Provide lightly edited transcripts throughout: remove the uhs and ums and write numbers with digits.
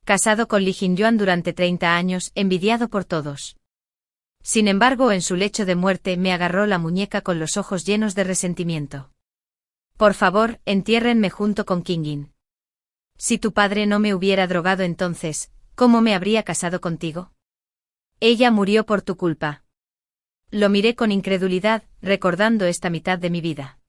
Casado con Li Jingyuan durante 30 años, envidiado por todos. Sin embargo, en su lecho de muerte me agarró la muñeca con los ojos llenos de resentimiento. Por favor, entiérrenme junto con Qingyun. Si tu padre no me hubiera drogado entonces, ¿cómo me habría casado contigo? Ella murió por tu culpa. Lo miré con incredulidad, recordando esta mitad de mi vida.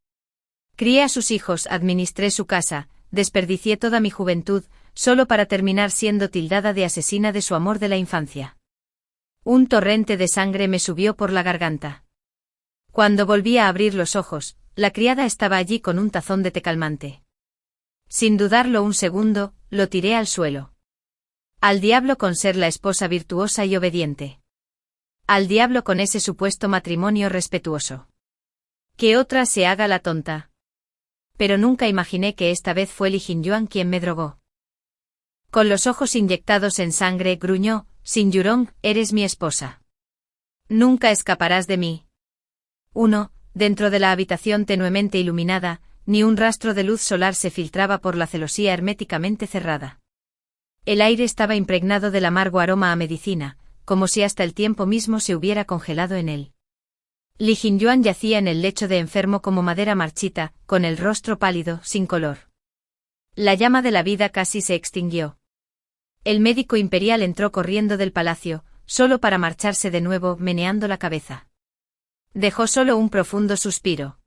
Crié a sus hijos, administré su casa, desperdicié toda mi juventud, solo para terminar siendo tildada de asesina de su amor de la infancia. Un torrente de sangre me subió por la garganta. Cuando volví a abrir los ojos, la criada estaba allí con un tazón de té calmante. Sin dudarlo un segundo, lo tiré al suelo. Al diablo con ser la esposa virtuosa y obediente. Al diablo con ese supuesto matrimonio respetuoso. Que otra se haga la tonta. Pero nunca imaginé que esta vez fue Li Jingyuan quien me drogó. Con los ojos inyectados en sangre, gruñó: Sin Yurong, eres mi esposa. Nunca escaparás de mí. 1. Dentro de la habitación tenuemente iluminada, ni un rastro de luz solar se filtraba por la celosía herméticamente cerrada. El aire estaba impregnado del amargo aroma a medicina, como si hasta el tiempo mismo se hubiera congelado en él. Li Jingyuan yacía en el lecho de enfermo como madera marchita, con el rostro pálido, sin color. La llama de la vida casi se extinguió. El médico imperial entró corriendo del palacio, solo para marcharse de nuevo, meneando la cabeza. Dejó solo un profundo suspiro.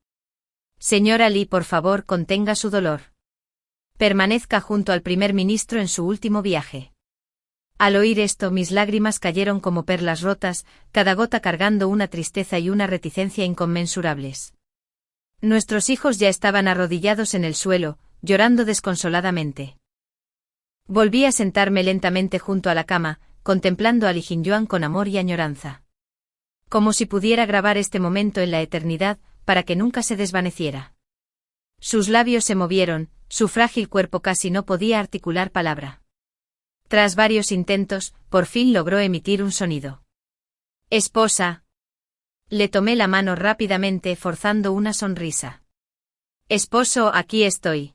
Señora Li, por favor, contenga su dolor. Permanezca junto al primer ministro en su último viaje. Al oír esto, mis lágrimas cayeron como perlas rotas, cada gota cargando una tristeza y una reticencia inconmensurables. Nuestros hijos ya estaban arrodillados en el suelo, llorando desconsoladamente. Volví a sentarme lentamente junto a la cama, contemplando a Li Jingyuan con amor y añoranza. Como si pudiera grabar este momento en la eternidad, para que nunca se desvaneciera. Sus labios se movieron, su frágil cuerpo casi no podía articular palabra. Tras varios intentos, por fin logró emitir un sonido. Esposa. Le tomé la mano rápidamente, forzando una sonrisa. Esposo, aquí estoy.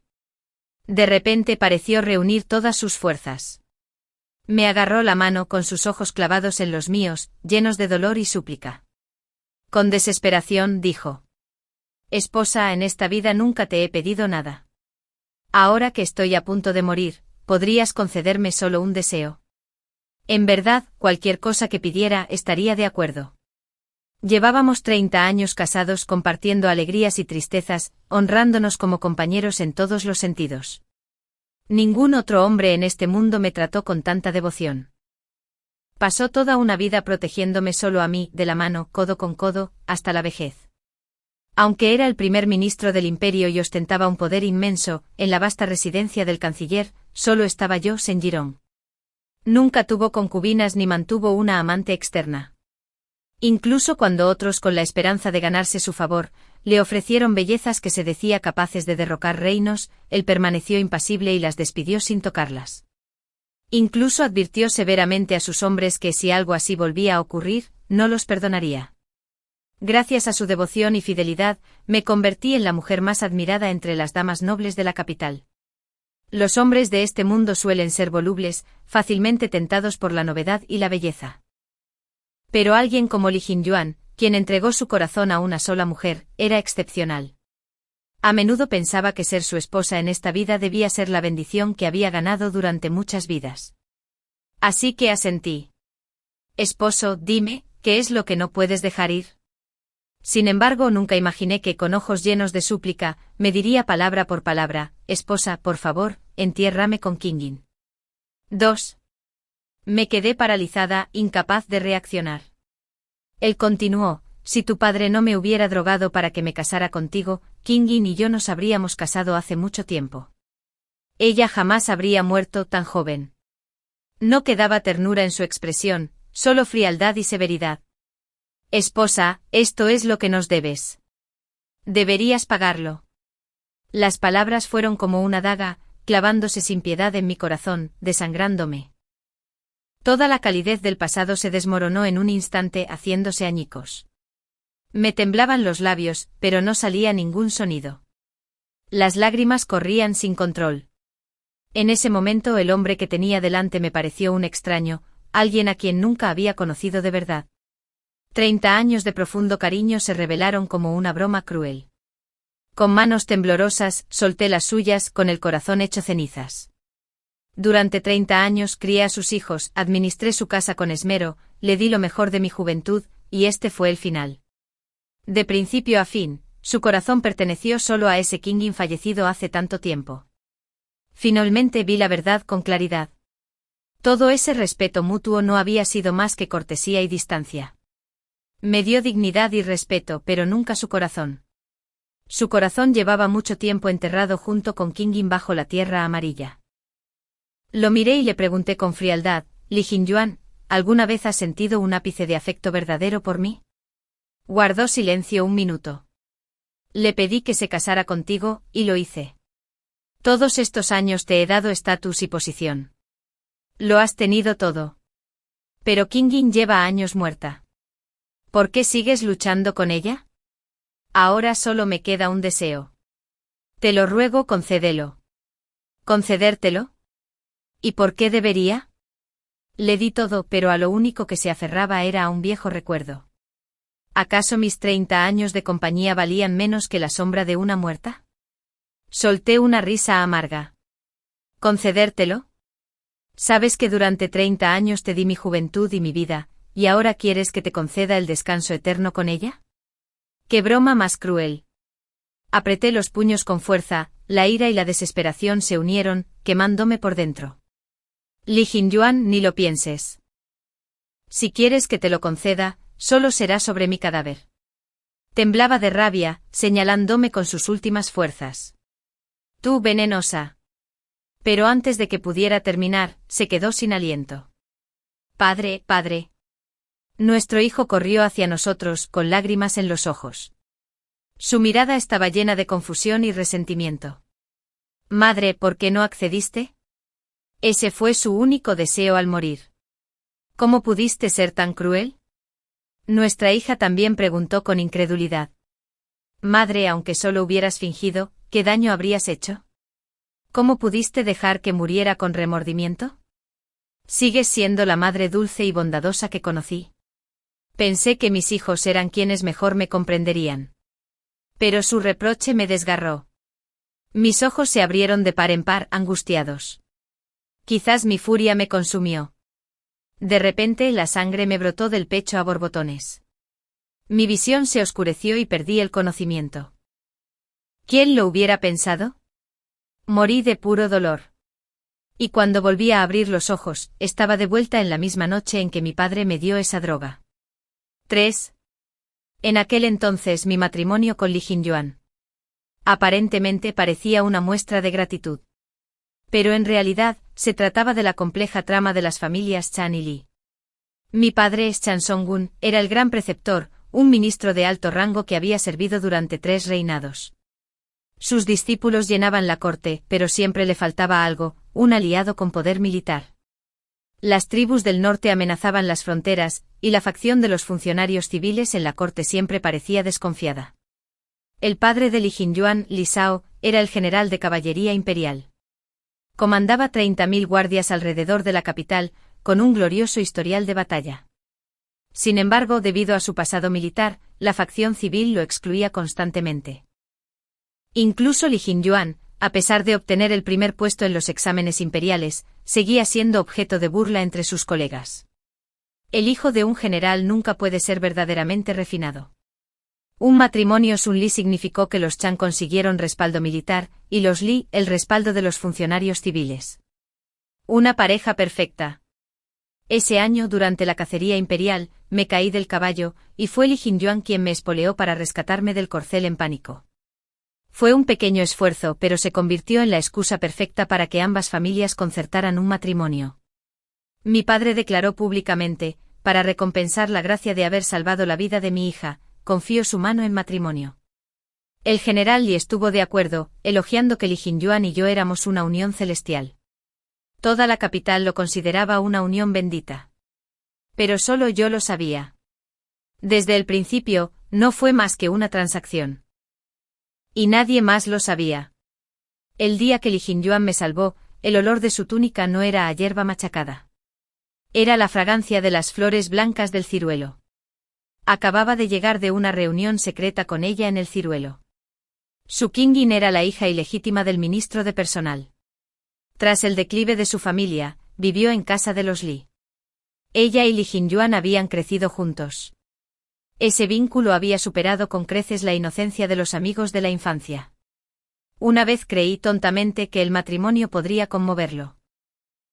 De repente pareció reunir todas sus fuerzas. Me agarró la mano con sus ojos clavados en los míos, llenos de dolor y súplica. Con desesperación dijo: Esposa, en esta vida nunca te he pedido nada. Ahora que estoy a punto de morir, ¿podrías concederme solo un deseo? En verdad, cualquier cosa que pidiera estaría de acuerdo. Llevábamos 30 años casados, compartiendo alegrías y tristezas, honrándonos como compañeros en todos los sentidos. Ningún otro hombre en este mundo me trató con tanta devoción. Pasó toda una vida protegiéndome solo a mí, de la mano, codo con codo, hasta la vejez. Aunque era el primer ministro del imperio y ostentaba un poder inmenso, en la vasta residencia del canciller, solo estaba yo, Senjirong. Nunca tuvo concubinas ni mantuvo una amante externa. Incluso cuando otros, con la esperanza de ganarse su favor, le ofrecieron bellezas que se decía capaces de derrocar reinos, él permaneció impasible y las despidió sin tocarlas. Incluso advirtió severamente a sus hombres que si algo así volvía a ocurrir, no los perdonaría. Gracias a su devoción y fidelidad, me convertí en la mujer más admirada entre las damas nobles de la capital. Los hombres de este mundo suelen ser volubles, fácilmente tentados por la novedad y la belleza. Pero alguien como Li Jingyuan, quien entregó su corazón a una sola mujer, era excepcional. A menudo pensaba que ser su esposa en esta vida debía ser la bendición que había ganado durante muchas vidas. Así que asentí. Esposo, dime, ¿qué es lo que no puedes dejar ir? Sin embargo, nunca imaginé que, con ojos llenos de súplica, me diría palabra por palabra: esposa, por favor, entiérrame con Qingyun. 2. Me quedé paralizada, incapaz de reaccionar. Él continuó: si tu padre no me hubiera drogado para que me casara contigo, Qingyun y yo nos habríamos casado hace mucho tiempo. Ella jamás habría muerto tan joven. No quedaba ternura en su expresión, solo frialdad y severidad. Esposa, esto es lo que nos debes. Deberías pagarlo. Las palabras fueron como una daga, clavándose sin piedad en mi corazón, desangrándome. Toda la calidez del pasado se desmoronó en un instante, haciéndose añicos. Me temblaban los labios, pero no salía ningún sonido. Las lágrimas corrían sin control. En ese momento el hombre que tenía delante me pareció un extraño, alguien a quien nunca había conocido de verdad. 30 años de profundo cariño se revelaron como una broma cruel. Con manos temblorosas, solté las suyas, con el corazón hecho cenizas. Durante 30 años crié a sus hijos, administré su casa con esmero, le di lo mejor de mi juventud, y este fue el final. De principio a fin, su corazón perteneció solo a ese Kingin fallecido hace tanto tiempo. Finalmente vi la verdad con claridad. Todo ese respeto mutuo no había sido más que cortesía y distancia. Me dio dignidad y respeto, pero nunca su corazón. Su corazón llevaba mucho tiempo enterrado junto con Kingin bajo la tierra amarilla. Lo miré y le pregunté con frialdad, Li Jingyuan, ¿alguna vez has sentido un ápice de afecto verdadero por mí? Guardó silencio un minuto. Le pedí que se casara contigo, y lo hice. Todos estos años te he dado estatus y posición. Lo has tenido todo. Pero Kingin lleva años muerta. ¿Por qué sigues luchando con ella? Ahora solo me queda un deseo. Te lo ruego, concédelo. ¿Concedértelo? ¿Y por qué debería? Le di todo, pero a lo único que se aferraba era a un viejo recuerdo. ¿Acaso mis 30 años de compañía valían menos que la sombra de una muerta? Solté una risa amarga. ¿Concedértelo? Sabes que durante 30 años te di mi juventud y mi vida, ¿y ahora quieres que te conceda el descanso eterno con ella? ¡Qué broma más cruel! Apreté los puños con fuerza, la ira y la desesperación se unieron, quemándome por dentro. Li Jingyuan, ni lo pienses. Si quieres que te lo conceda, solo será sobre mi cadáver. Temblaba de rabia, señalándome con sus últimas fuerzas. Tú, venenosa. Pero antes de que pudiera terminar, se quedó sin aliento. Padre, padre. Nuestro hijo corrió hacia nosotros, con lágrimas en los ojos. Su mirada estaba llena de confusión y resentimiento. Madre, ¿por qué no accediste? Ese fue su único deseo al morir. ¿Cómo pudiste ser tan cruel? Nuestra hija también preguntó con incredulidad. Madre, aunque solo hubieras fingido, ¿qué daño habrías hecho? ¿Cómo pudiste dejar que muriera con remordimiento? Sigues siendo la madre dulce y bondadosa que conocí. Pensé que mis hijos eran quienes mejor me comprenderían. Pero su reproche me desgarró. Mis ojos se abrieron de par en par, angustiados. Quizás mi furia me consumió. De repente la sangre me brotó del pecho a borbotones. Mi visión se oscureció y perdí el conocimiento. ¿Quién lo hubiera pensado? Morí de puro dolor. Y cuando volví a abrir los ojos, estaba de vuelta en la misma noche en que mi padre me dio esa droga. 3. En aquel entonces mi matrimonio con Li Jingyuan. Aparentemente parecía una muestra de gratitud. Pero en realidad, se trataba de la compleja trama de las familias Chan y Li. Mi padre, Chan Song-gun, era el gran preceptor, un ministro de alto rango que había servido durante 3 reinados. Sus discípulos llenaban la corte, pero siempre le faltaba algo, un aliado con poder militar. Las tribus del norte amenazaban las fronteras, y la facción de los funcionarios civiles en la corte siempre parecía desconfiada. El padre de Li Jingyuan, Li Shao, era el general de caballería imperial. Comandaba 30.000 guardias alrededor de la capital, con un glorioso historial de batalla. Sin embargo, debido a su pasado militar, la facción civil lo excluía constantemente. Incluso Li Jingyuan, a pesar de obtener el primer puesto en los exámenes imperiales, seguía siendo objeto de burla entre sus colegas. El hijo de un general nunca puede ser verdaderamente refinado. Un matrimonio Sun-Li significó que los Chan consiguieron respaldo militar, y los Li, el respaldo de los funcionarios civiles. Una pareja perfecta. Ese año, durante la cacería imperial, me caí del caballo, y fue Li Jingyuan quien me espoleó para rescatarme del corcel en pánico. Fue un pequeño esfuerzo, pero se convirtió en la excusa perfecta para que ambas familias concertaran un matrimonio. Mi padre declaró públicamente, para recompensar la gracia de haber salvado la vida de mi hija, confío su mano en matrimonio. El general Li estuvo de acuerdo, elogiando que Li Jingyuan y yo éramos una unión celestial. Toda la capital lo consideraba una unión bendita. Pero solo yo lo sabía. Desde el principio, no fue más que una transacción. Y nadie más lo sabía. El día que Li Jingyuan me salvó, el olor de su túnica no era a hierba machacada. Era la fragancia de las flores blancas del ciruelo. Acababa de llegar de una reunión secreta con ella en el ciruelo. Su Kingin era la hija ilegítima del ministro de personal. Tras el declive de su familia, vivió en casa de los Li. Ella y Li Jingyuan habían crecido juntos. Ese vínculo había superado con creces la inocencia de los amigos de la infancia. Una vez creí tontamente que el matrimonio podría conmoverlo.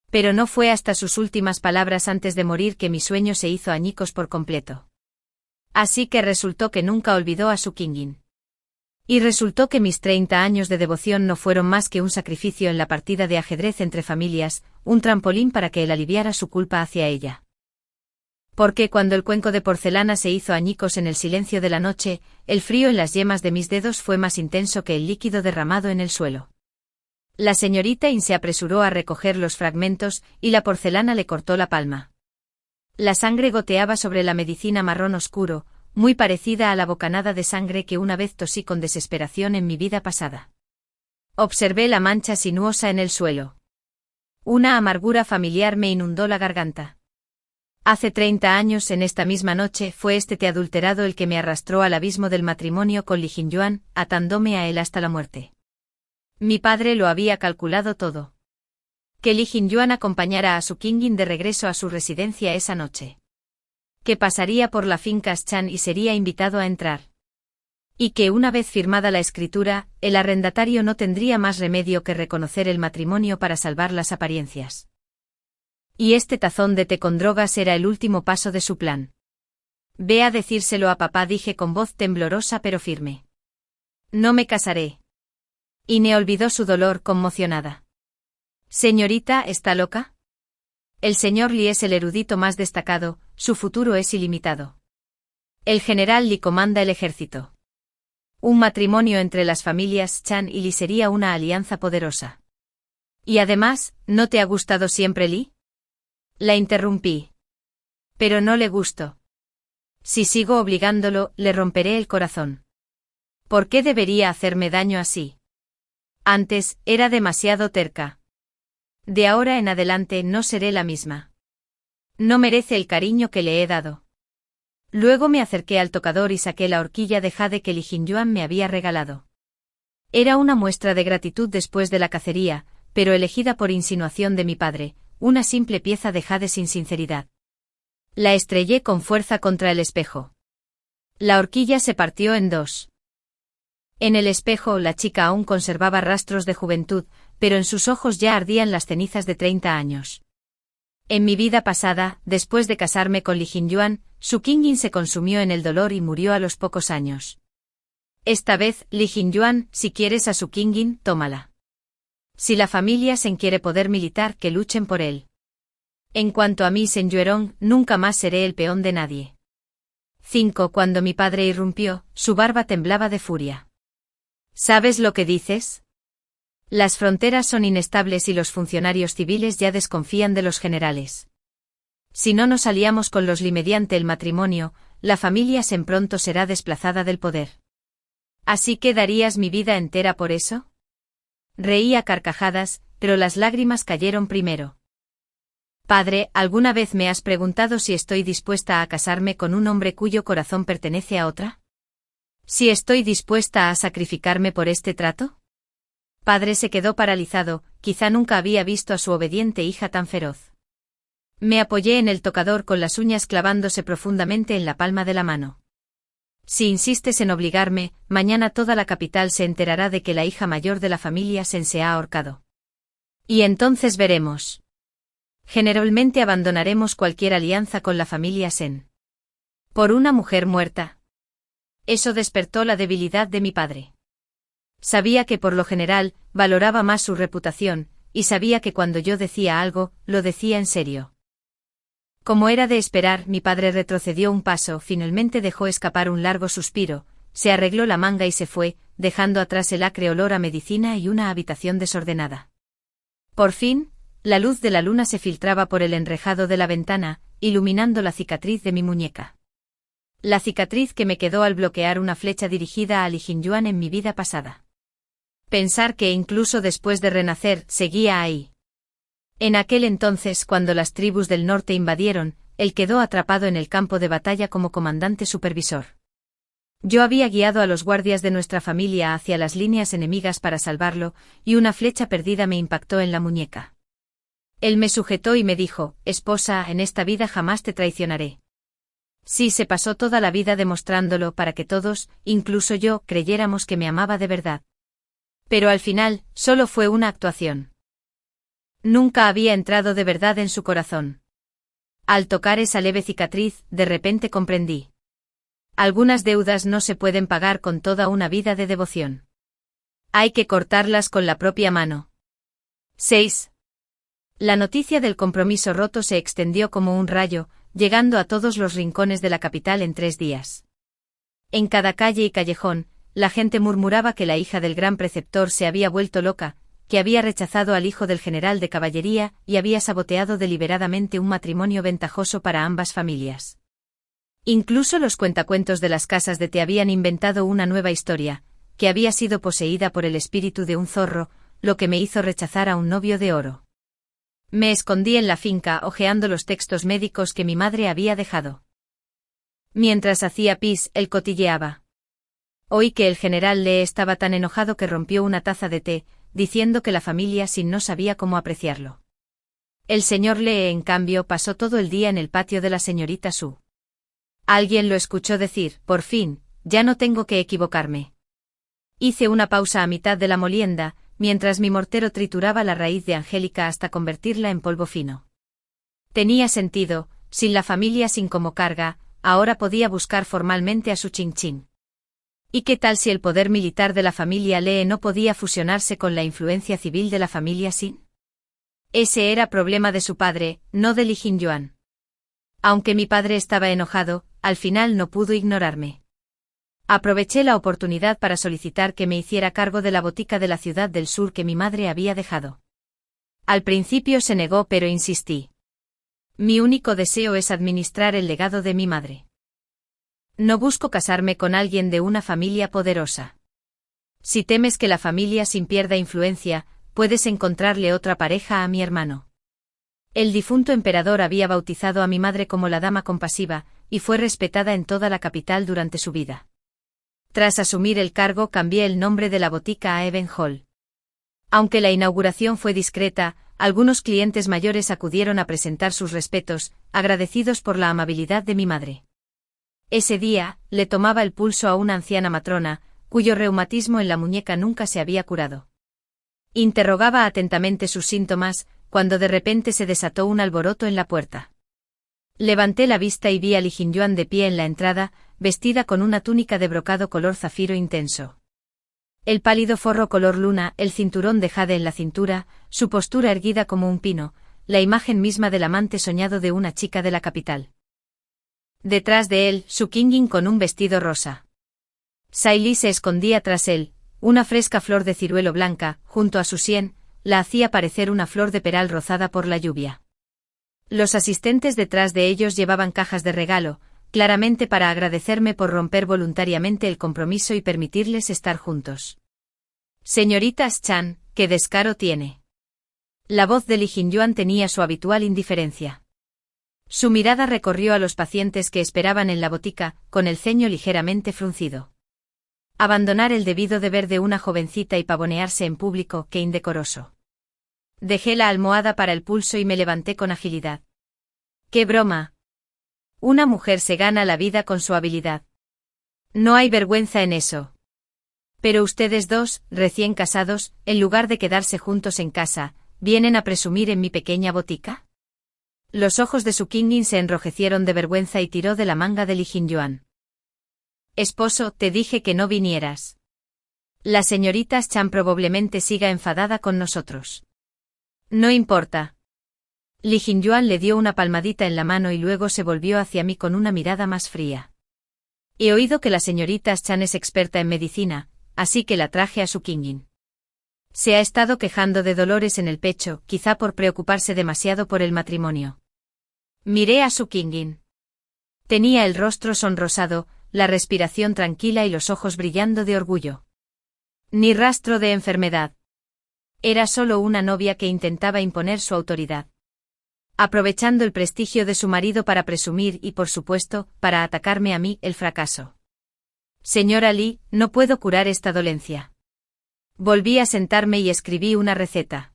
Pero no fue hasta sus últimas palabras antes de morir que mi sueño se hizo añicos por completo. Así que resultó que nunca olvidó a su Kingin. Y resultó que mis 30 años de devoción no fueron más que un sacrificio en la partida de ajedrez entre familias, un trampolín para que él aliviara su culpa hacia ella. Porque cuando el cuenco de porcelana se hizo añicos en el silencio de la noche, el frío en las yemas de mis dedos fue más intenso que el líquido derramado en el suelo. La señorita In se apresuró a recoger los fragmentos y la porcelana le cortó la palma. La sangre goteaba sobre la medicina marrón oscuro, muy parecida a la bocanada de sangre que una vez tosí con desesperación en mi vida pasada. Observé la mancha sinuosa en el suelo. Una amargura familiar me inundó la garganta. Hace 30 años en esta misma noche fue este té adulterado el que me arrastró al abismo del matrimonio con Li Jingyuan, atándome a él hasta la muerte. Mi padre lo había calculado todo. Que Li Jingyuan acompañara a su Kingin de regreso a su residencia esa noche. Que pasaría por la finca Chan y sería invitado a entrar. Y que una vez firmada la escritura, el arrendatario no tendría más remedio que reconocer el matrimonio para salvar las apariencias. Y este tazón de té con drogas era el último paso de su plan. Ve a decírselo a papá, dije con voz temblorosa pero firme. No me casaré. Ine olvidó su dolor conmocionada. Señorita, ¿está loca? El señor Li es el erudito más destacado, su futuro es ilimitado. El general Li comanda el ejército. Un matrimonio entre las familias Chan y Li sería una alianza poderosa. Y además, ¿no te ha gustado siempre Li? La interrumpí. Pero no le gusto. Si sigo obligándolo, le romperé el corazón. ¿Por qué debería hacerme daño así? Antes, era demasiado terca. De ahora en adelante no seré la misma. No merece el cariño que le he dado. Luego me acerqué al tocador y saqué la horquilla de jade que Li Jingyuan me había regalado. Era una muestra de gratitud después de la cacería, pero elegida por insinuación de mi padre, una simple pieza de jade sin sinceridad. La estrellé con fuerza contra el espejo. La horquilla se partió en dos. En el espejo la chica aún conservaba rastros de juventud, pero en sus ojos ya ardían las cenizas de 30 años. En mi vida pasada, después de casarme con Li Jingyuan, su Kingin se consumió en el dolor y murió a los pocos años. Esta vez, Li Jingyuan, si quieres a su Kingin, tómala. Si la familia Sen quiere poder militar, que luchen por él. En cuanto a mí, Sen Yuerong, nunca más seré el peón de nadie. 5. Cuando mi padre irrumpió, su barba temblaba de furia. ¿Sabes lo que dices? Las fronteras son inestables y los funcionarios civiles ya desconfían de los generales. Si no nos aliamos con los Li mediante el matrimonio, la familia Sen pronto será desplazada del poder. ¿Así que darías mi vida entera por eso? Reí a carcajadas, pero las lágrimas cayeron primero. Padre, ¿alguna vez me has preguntado si estoy dispuesta a casarme con un hombre cuyo corazón pertenece a otra? ¿Si estoy dispuesta a sacrificarme por este trato? Padre se quedó paralizado, quizá nunca había visto a su obediente hija tan feroz. Me apoyé en el tocador con las uñas clavándose profundamente en la palma de la mano. Si insistes en obligarme, mañana toda la capital se enterará de que la hija mayor de la familia Sen se ha ahorcado. Y entonces veremos. Generalmente abandonaremos cualquier alianza con la familia Sen. Por una mujer muerta. Eso despertó la debilidad de mi padre. Sabía que por lo general, valoraba más su reputación, y sabía que cuando yo decía algo, lo decía en serio. Como era de esperar, mi padre retrocedió un paso, finalmente dejó escapar un largo suspiro, se arregló la manga y se fue, dejando atrás el acre olor a medicina y una habitación desordenada. Por fin, la luz de la luna se filtraba por el enrejado de la ventana, iluminando la cicatriz de mi muñeca. La cicatriz que me quedó al bloquear una flecha dirigida a Li Jingyuan en mi vida pasada. Pensar que incluso después de renacer, seguía ahí. En aquel entonces, cuando las tribus del norte invadieron, él quedó atrapado en el campo de batalla como comandante supervisor. Yo había guiado a los guardias de nuestra familia hacia las líneas enemigas para salvarlo, y una flecha perdida me impactó en la muñeca. Él me sujetó y me dijo: esposa, en esta vida jamás te traicionaré. Sí, se pasó toda la vida demostrándolo para que todos, incluso yo, creyéramos que me amaba de verdad. Pero al final, solo fue una actuación. Nunca había entrado de verdad en su corazón. Al tocar esa leve cicatriz, de repente comprendí. Algunas deudas no se pueden pagar con toda una vida de devoción. Hay que cortarlas con la propia mano. 6. La noticia del compromiso roto se extendió como un rayo, llegando a todos los rincones de la capital en 3 días. En cada calle y callejón, la gente murmuraba que la hija del gran preceptor se había vuelto loca, que había rechazado al hijo del general de caballería y había saboteado deliberadamente un matrimonio ventajoso para ambas familias. Incluso los cuentacuentos de las casas de té habían inventado una nueva historia, que había sido poseída por el espíritu de un zorro, lo que me hizo rechazar a un novio de oro. Me escondí en la finca hojeando los textos médicos que mi madre había dejado. Mientras hacía pis, él cotilleaba. Oí que el general Lee estaba tan enojado que rompió una taza de té, diciendo que la familia Sin no sabía cómo apreciarlo. El señor Lee, en cambio, pasó todo el día en el patio de la señorita Su. Alguien lo escuchó decir: por fin, ya no tengo que equivocarme. Hice una pausa a mitad de la molienda, mientras mi mortero trituraba la raíz de Angélica hasta convertirla en polvo fino. Tenía sentido, sin la familia Sin como carga, ahora podía buscar formalmente a su chinchín. ¿Y qué tal si el poder militar de la familia Lee no podía fusionarse con la influencia civil de la familia Sin? Ese era problema de su padre, no de Li Jingyuan. Aunque mi padre estaba enojado, al final no pudo ignorarme. Aproveché la oportunidad para solicitar que me hiciera cargo de la botica de la ciudad del sur que mi madre había dejado. Al principio se negó, pero insistí. Mi único deseo es administrar el legado de mi madre. No busco casarme con alguien de una familia poderosa. Si temes que la familia Sin pierda influencia, puedes encontrarle otra pareja a mi hermano. El difunto emperador había bautizado a mi madre como la dama compasiva, y fue respetada en toda la capital durante su vida. Tras asumir el cargo, cambié el nombre de la botica a Even Hall. Aunque la inauguración fue discreta, algunos clientes mayores acudieron a presentar sus respetos, agradecidos por la amabilidad de mi madre. Ese día, le tomaba el pulso a una anciana matrona, cuyo reumatismo en la muñeca nunca se había curado. Interrogaba atentamente sus síntomas, cuando de repente se desató un alboroto en la puerta. Levanté la vista y vi a Li Jingyuan de pie en la entrada, vestida con una túnica de brocado color zafiro intenso. El pálido forro color luna, el cinturón de jade en la cintura, su postura erguida como un pino, la imagen misma del amante soñado de una chica de la capital. Detrás de él, Su Qingyin con un vestido rosa. Sai Li se escondía tras él, una fresca flor de ciruelo blanca, junto a su sien, la hacía parecer una flor de peral rozada por la lluvia. Los asistentes detrás de ellos llevaban cajas de regalo, claramente para agradecerme por romper voluntariamente el compromiso y permitirles estar juntos. Señoritas Chan, ¿qué descaro tiene? La voz de Li Jingyuan tenía su habitual indiferencia. Su mirada recorrió a los pacientes que esperaban en la botica, con el ceño ligeramente fruncido. Abandonar el debido deber de una jovencita y pavonearse en público, qué indecoroso. Dejé la almohada para el pulso y me levanté con agilidad. ¡Qué broma! Una mujer se gana la vida con su habilidad. No hay vergüenza en eso. Pero ustedes dos, recién casados, en lugar de quedarse juntos en casa, ¿vienen a presumir en mi pequeña botica? Los ojos de Su Qingyin se enrojecieron de vergüenza y tiró de la manga de Li Jingyuan. Esposo, te dije que no vinieras. La señorita Chan probablemente siga enfadada con nosotros. No importa. Li Jingyuan le dio una palmadita en la mano y luego se volvió hacia mí con una mirada más fría. He oído que la señorita Chan es experta en medicina, así que la traje a Su Qingyin. Se ha estado quejando de dolores en el pecho, quizá por preocuparse demasiado por el matrimonio. Miré a Su Qingyin. Tenía el rostro sonrosado, la respiración tranquila y los ojos brillando de orgullo. Ni rastro de enfermedad. Era solo una novia que intentaba imponer su autoridad. Aprovechando el prestigio de su marido para presumir y, por supuesto, para atacarme a mí, el fracaso. Señora Lee, no puedo curar esta dolencia. Volví a sentarme y escribí una receta.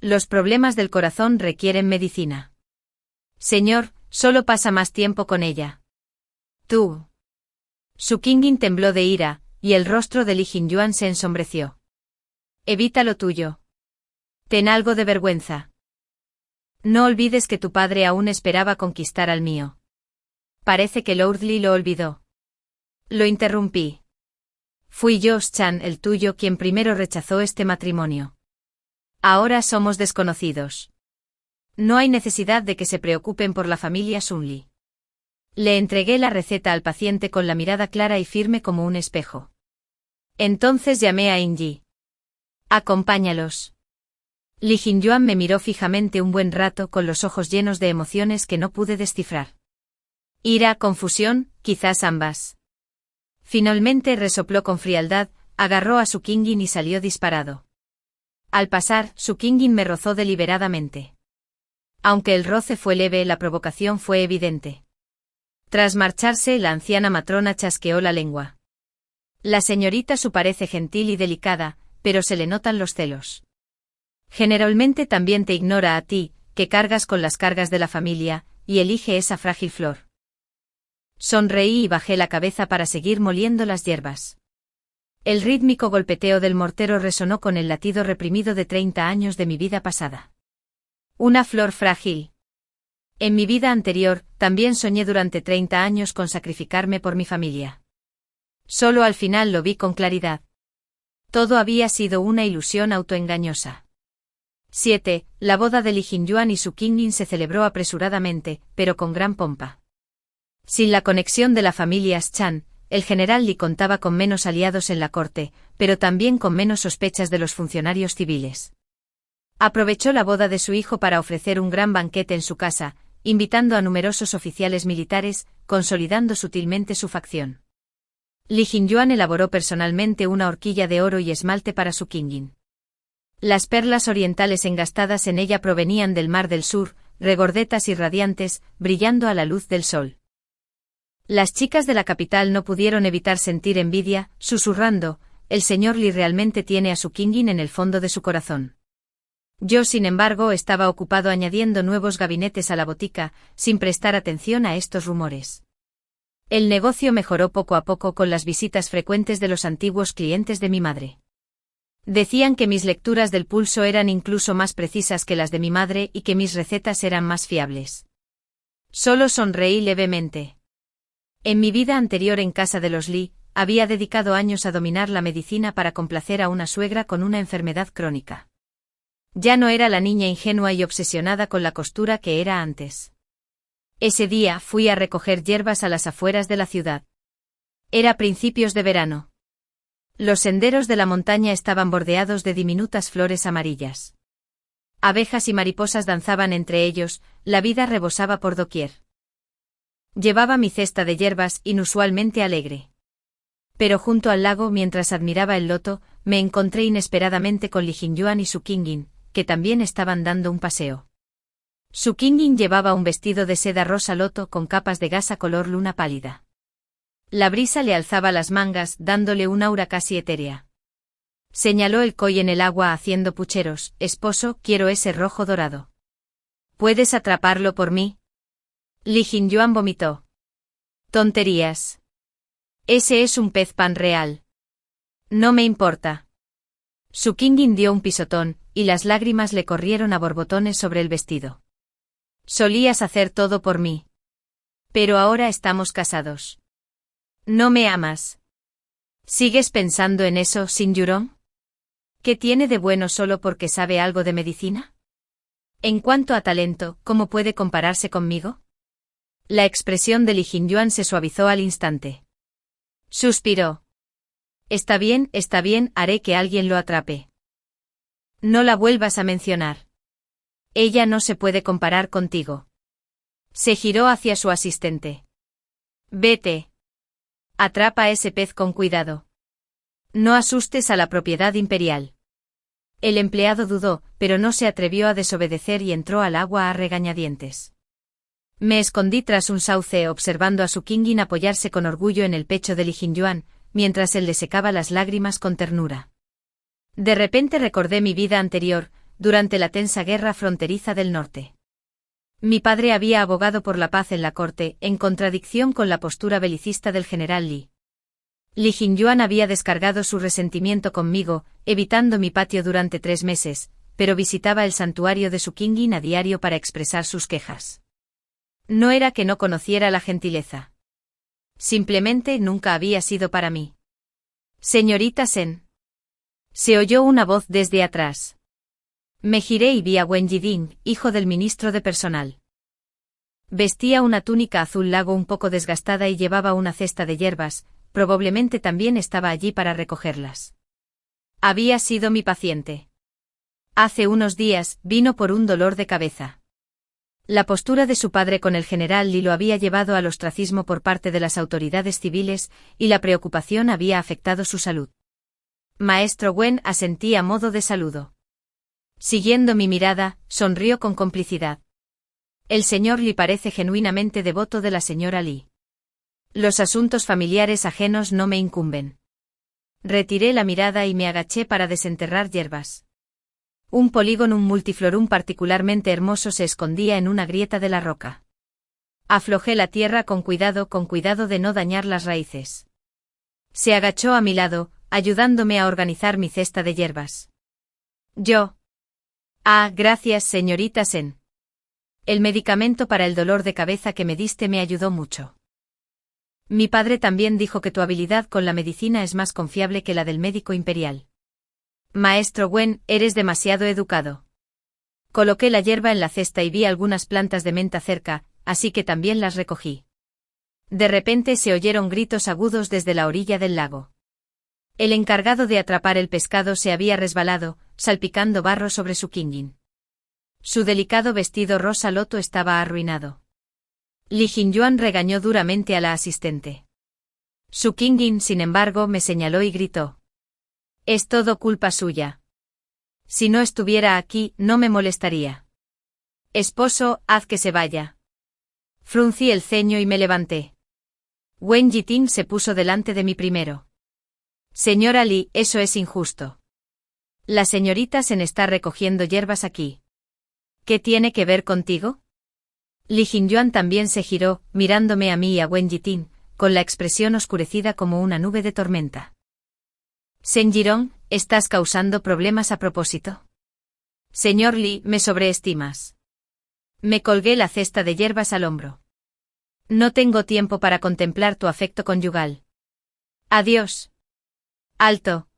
Los problemas del corazón requieren medicina. Señor, solo pasa más tiempo con ella. Tú. Su Qingyin tembló de ira, y el rostro de Li Jingyuan se ensombreció. Evita lo tuyo. Ten algo de vergüenza. No olvides que tu padre aún esperaba conquistar al mío. Parece que Lord Li lo olvidó. Lo interrumpí. Fui yo, Chan, el tuyo, quien primero rechazó este matrimonio. Ahora somos desconocidos. No hay necesidad de que se preocupen por la familia Sunli. Le entregué la receta al paciente con la mirada clara y firme como un espejo. Entonces llamé a Inji. Acompáñalos. Li Jingyuan me miró fijamente un buen rato con los ojos llenos de emociones que no pude descifrar. Ira, confusión, quizás ambas. Finalmente resopló con frialdad, agarró a su Qingyin y salió disparado. Al pasar, su Qingyin me rozó deliberadamente. Aunque el roce fue leve, la provocación fue evidente. Tras marcharse, la anciana matrona chasqueó la lengua. La señorita Su parece gentil y delicada, pero se le notan los celos. Generalmente también te ignora a ti, que cargas con las cargas de la familia, y elige esa frágil flor. Sonreí y bajé la cabeza para seguir moliendo las hierbas. El rítmico golpeteo del mortero resonó con el latido reprimido de 30 años de mi vida pasada. Una flor frágil. En mi vida anterior, también soñé durante 30 años con sacrificarme por mi familia. Solo al final lo vi con claridad. Todo había sido una ilusión autoengañosa. 7. La boda de Li Jingyuan y su Qingyin se celebró apresuradamente, pero con gran pompa. Sin la conexión de la familia Chan, el general Li contaba con menos aliados en la corte, pero también con menos sospechas de los funcionarios civiles. Aprovechó la boda de su hijo para ofrecer un gran banquete en su casa, invitando a numerosos oficiales militares, consolidando sutilmente su facción. Li Jingyuan elaboró personalmente una horquilla de oro y esmalte para su Qingyin. Las perlas orientales engastadas en ella provenían del Mar del Sur, regordetas y radiantes, brillando a la luz del sol. Las chicas de la capital no pudieron evitar sentir envidia, susurrando, el señor Li realmente tiene a su Qingyin en el fondo de su corazón. Yo, sin embargo, estaba ocupado añadiendo nuevos gabinetes a la botica, sin prestar atención a estos rumores. El negocio mejoró poco a poco con las visitas frecuentes de los antiguos clientes de mi madre. Decían que mis lecturas del pulso eran incluso más precisas que las de mi madre y que mis recetas eran más fiables. Solo sonreí levemente. En mi vida anterior en casa de los Li, había dedicado años a dominar la medicina para complacer a una suegra con una enfermedad crónica. Ya no era la niña ingenua y obsesionada con la costura que era antes. Ese día fui a recoger hierbas a las afueras de la ciudad. Era principios de verano. Los senderos de la montaña estaban bordeados de diminutas flores amarillas. Abejas y mariposas danzaban entre ellos, la vida rebosaba por doquier. Llevaba mi cesta de hierbas, inusualmente alegre. Pero junto al lago, mientras admiraba el loto, me encontré inesperadamente con Li Jingyuan y su Qingyin, que también estaban dando un paseo. Su Qingyin llevaba un vestido de seda rosa loto con capas de gasa color luna pálida. La brisa le alzaba las mangas, dándole un aura casi etérea. Señaló el koi en el agua haciendo pucheros. Esposo, quiero ese rojo dorado. ¿Puedes atraparlo por mí? Li Jingyuan vomitó. Tonterías. Ese es un pez pan real. No me importa. Su Qingyin dio un pisotón, y las lágrimas le corrieron a borbotones sobre el vestido. Solías hacer todo por mí. Pero ahora estamos casados. ¿No me amas? ¿Sigues pensando en eso, Sin Yurong? ¿Qué tiene de bueno solo porque sabe algo de medicina? En cuanto a talento, ¿cómo puede compararse conmigo? La expresión de Li Jingyuan se suavizó al instante. Suspiró. Está bien, haré que alguien lo atrape. No la vuelvas a mencionar. Ella no se puede comparar contigo. Se giró hacia su asistente. Vete. Atrapa a ese pez con cuidado. No asustes a la propiedad imperial. El empleado dudó, pero no se atrevió a desobedecer y entró al agua a regañadientes. Me escondí tras un sauce observando a Su Qingyin apoyarse con orgullo en el pecho de Li Jingyuan, mientras él le secaba las lágrimas con ternura. De repente recordé mi vida anterior, durante la tensa guerra fronteriza del norte. Mi padre había abogado por la paz en la corte, en contradicción con la postura belicista del general Li. Li Jingyuan había descargado su resentimiento conmigo, evitando mi patio durante 3 meses, pero visitaba el santuario de Su Qingyin a diario para expresar sus quejas. No era que no conociera la gentileza. Simplemente nunca había sido para mí. Señorita Sen. Se oyó una voz desde atrás. Me giré y vi a Wen Yiding, hijo del ministro de personal. Vestía una túnica azul lago un poco desgastada y llevaba una cesta de hierbas, probablemente también estaba allí para recogerlas. Había sido mi paciente. Hace unos días, vino por un dolor de cabeza. La postura de su padre con el general Li lo había llevado al ostracismo por parte de las autoridades civiles, y la preocupación había afectado su salud. Maestro Wen asentí a modo de saludo. Siguiendo mi mirada, sonrió con complicidad. El señor Li parece genuinamente devoto de la señora Li. Los asuntos familiares ajenos no me incumben. Retiré la mirada y me agaché para desenterrar hierbas. Un Polygonum multiflorum particularmente hermoso se escondía en una grieta de la roca. Aflojé la tierra con cuidado de no dañar las raíces. Se agachó a mi lado, ayudándome a organizar mi cesta de hierbas. Yo. Gracias, señorita Sen. El medicamento para el dolor de cabeza que me diste me ayudó mucho. Mi padre también dijo que tu habilidad con la medicina es más confiable que la del médico imperial. Maestro Wen, eres demasiado educado. Coloqué la hierba en la cesta y vi algunas plantas de menta cerca, así que también las recogí. De repente se oyeron gritos agudos desde la orilla del lago. El encargado de atrapar el pescado se había resbalado, salpicando barro sobre Su Qingyin. Su delicado vestido rosa loto estaba arruinado. Li Jingyuan regañó duramente a la asistente. Su Qingyin, sin embargo, me señaló y gritó. Es todo culpa suya. Si no estuviera aquí, no me molestaría. Esposo, haz que se vaya. Fruncí el ceño y me levanté. Wen Yiting se puso delante de mí primero. Señora Li, eso es injusto. La señorita Sen está recogiendo hierbas aquí. ¿Qué tiene que ver contigo? Li Jingyuan también se giró, mirándome a mí y a Wen Yiting, con la expresión oscurecida como una nube de tormenta. Sen Jirong, ¿estás causando problemas a propósito? Señor Li, me sobreestimas. Me colgué la cesta de hierbas al hombro. No tengo tiempo para contemplar tu afecto conyugal. Adiós. Alto.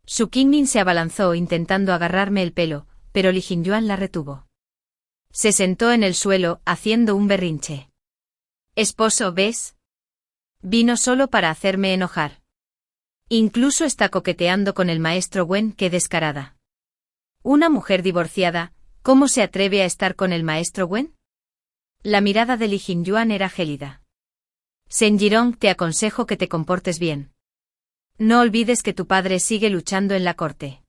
Su Qingyin se abalanzó intentando agarrarme el pelo, pero Li Jingyuan la retuvo. Se sentó en el suelo, haciendo un berrinche. Esposo, ¿ves? Vino solo para hacerme enojar. Incluso está coqueteando con el maestro Wen, qué descarada. Una mujer divorciada, ¿cómo se atreve a estar con el maestro Wen? La mirada de Li Jingyuan era gélida. Sen Jirong, te aconsejo que te comportes bien. No olvides que tu padre sigue luchando en la corte.